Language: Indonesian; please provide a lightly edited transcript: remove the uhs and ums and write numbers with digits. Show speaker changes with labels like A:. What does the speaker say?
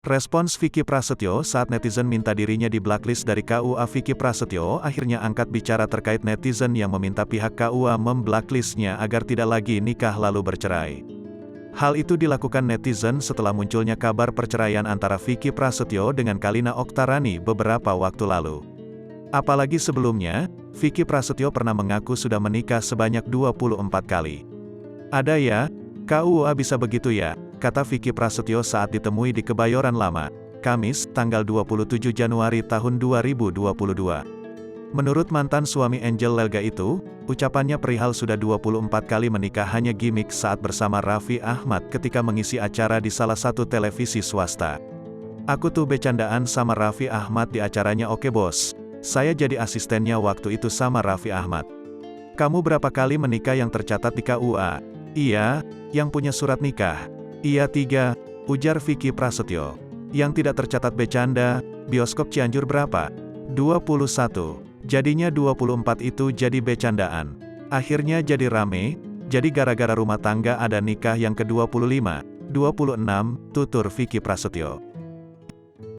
A: Respons Vicky Prasetyo saat netizen minta dirinya di blacklist dari KUA. Vicky Prasetyo akhirnya angkat bicara terkait netizen yang meminta pihak KUA memblacklistnya agar tidak lagi nikah lalu bercerai. Hal itu dilakukan netizen setelah munculnya kabar perceraian antara Vicky Prasetyo dengan Kalina Oktarani beberapa waktu lalu. Apalagi sebelumnya, Vicky Prasetyo pernah mengaku sudah menikah sebanyak 24 kali. Ada ya, KUA bisa begitu ya, kata Vicky Prasetyo saat ditemui di Kebayoran Lama, Kamis, tanggal 27 Januari tahun 2022. Menurut mantan suami Angel Lelga itu, ucapannya perihal sudah 24 kali menikah hanya gimmick saat bersama Raffi Ahmad ketika mengisi acara di salah satu televisi swasta. Aku tuh bercandaan sama Raffi Ahmad di acaranya Oke Bos. Saya jadi asistennya waktu itu sama Raffi Ahmad. Kamu berapa kali menikah yang tercatat di KUA? Iya, yang punya surat nikah. Iya 3, ujar Vicky Prasetyo. Yang tidak tercatat bercanda, bioskop Cianjur berapa? 21. Jadinya 24 itu jadi bercandaan. Akhirnya jadi rame, jadi gara-gara rumah tangga ada nikah yang ke-25, 26, tutur Vicky Prasetyo.